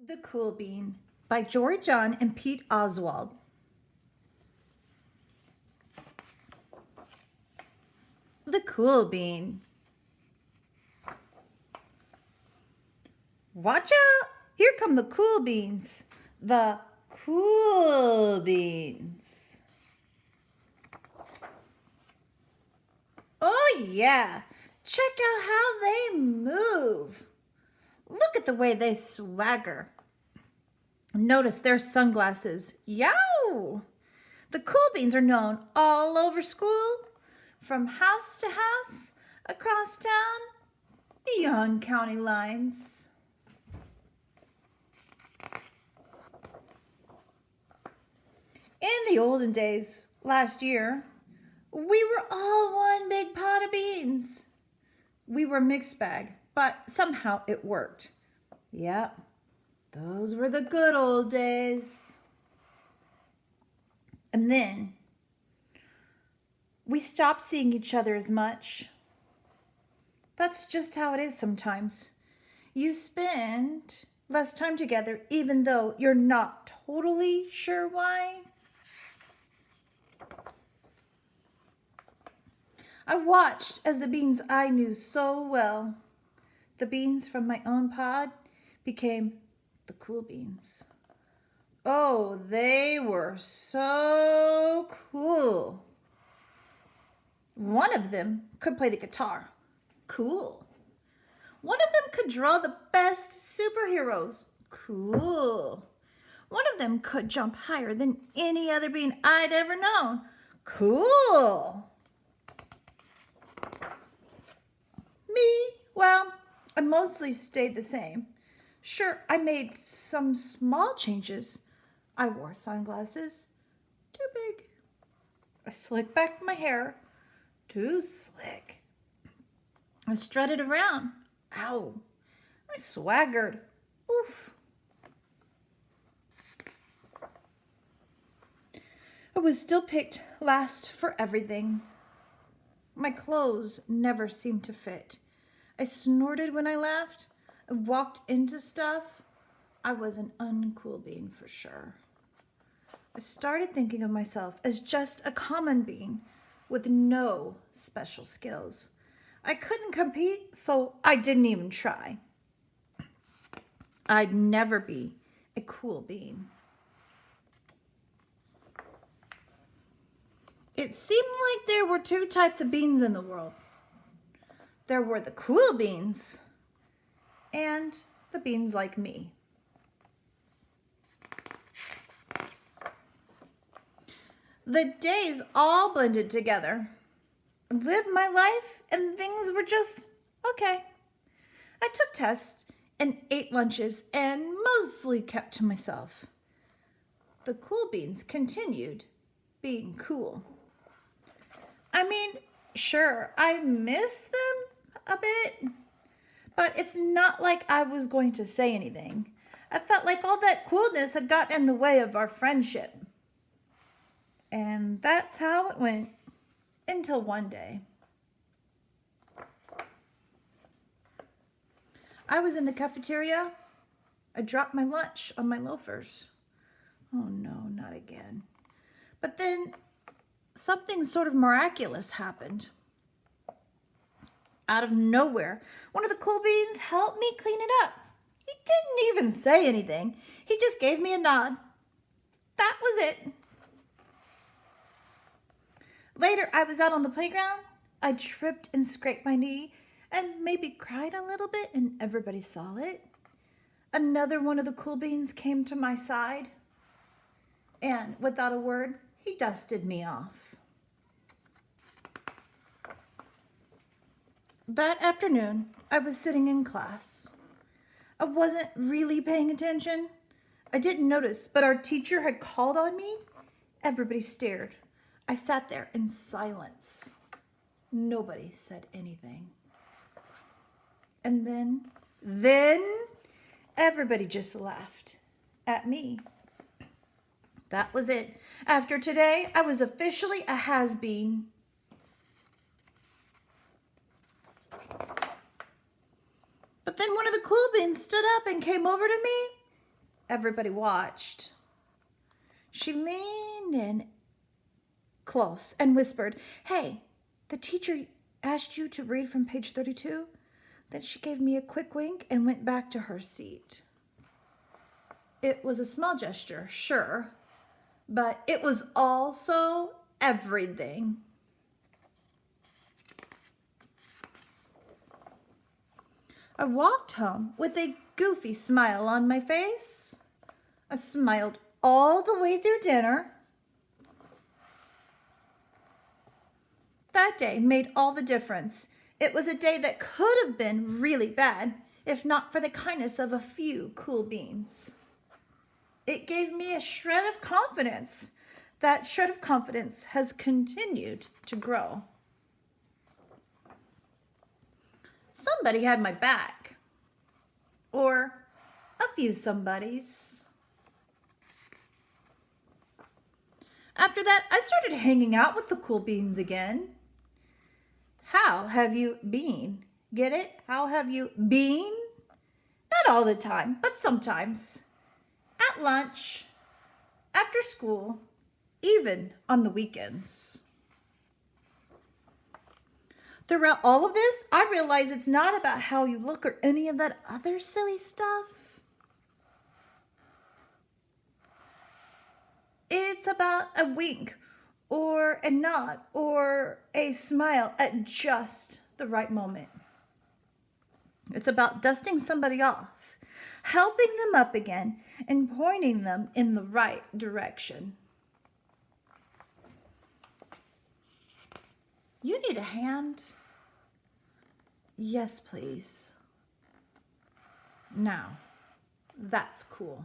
The Cool Bean by Jory John and Pete Oswald. The Cool Bean. Watch out! Here come the Cool Beans. The Cool Beans. Oh yeah! Check out how they move. Look at the way they swagger. Notice their sunglasses. Yow! The Cool Beans are known all over school, from house to house, across town, beyond county lines. In the olden days, last year, we were all one big pot of beans. We were a mixed bag, but somehow it worked. Yep, those were the good old days. And then we stopped seeing each other as much. That's just how it is sometimes. You spend less time together even though you're not totally sure why. I watched as the beans I knew so well, the beans from my own pod, became the Cool Beans. Oh, they were so cool. One of them could play the guitar. Cool. One of them could draw the best superheroes. Cool. One of them could jump higher than any other bean I'd ever known. Cool. Me? Well, I mostly stayed the same. Sure, I made some small changes. I wore sunglasses. Too big. I slicked back my hair. Too slick. I strutted around. Ow. I swaggered. Oof. I was still picked last for everything. My clothes never seemed to fit. I snorted when I laughed. I walked into stuff. I was an uncool bean for sure. I started thinking of myself as just a common bean with no special skills. I couldn't compete, so I didn't even try. I'd never be a cool bean. It seemed like there were two types of beans in the world. There were the cool beans and the beans like me. The days all blended together. I lived my life and things were just okay. I took tests and ate lunches and mostly kept to myself. The cool beans continued being cool. I mean, sure, I miss them a bit, but it's not like I was going to say anything. I felt like all that coolness had gotten in the way of our friendship. And that's how it went until one day. I was in the cafeteria. I dropped my lunch on my loafers. Oh no, not again. But then something sort of miraculous happened. Out of nowhere, one of the cool beans helped me clean it up. He didn't even say anything. He just gave me a nod. That was it. Later, I was out on the playground. I tripped and scraped my knee and maybe cried a little bit, and everybody saw it. Another one of the cool beans came to my side, and without a word, he dusted me off. That afternoon, I was sitting in class. I wasn't really paying attention. I didn't notice, but our teacher had called on me. Everybody stared. I sat there in silence. Nobody said anything. And then everybody just laughed at me. That was it. After today, I was officially a has-been. But then one of the cool beans stood up and came over to me everybody watched. She leaned in close and whispered, "Hey, the teacher asked you to read from page 32. Then she gave me a quick wink and went back to her seat. It was a small gesture, sure, but it was also everything. I walked home with a goofy smile on my face. I smiled all the way through dinner. That day made all the difference. It was a day that could have been really bad if not for the kindness of a few cool beans. It gave me a shred of confidence. That shred of confidence has continued to grow. Somebody had my back. Or a few somebodies. After that, I started hanging out with the cool beans again. How have you been? Get it? How have you been? Not all the time, but sometimes. At lunch, after school, even on the weekends. Throughout all of this, I realize it's not about how you look or any of that other silly stuff. It's about a wink or a nod or a smile at just the right moment. It's about dusting somebody off, helping them up again, and pointing them in the right direction. You need a hand? Yes, please. Now, that's cool.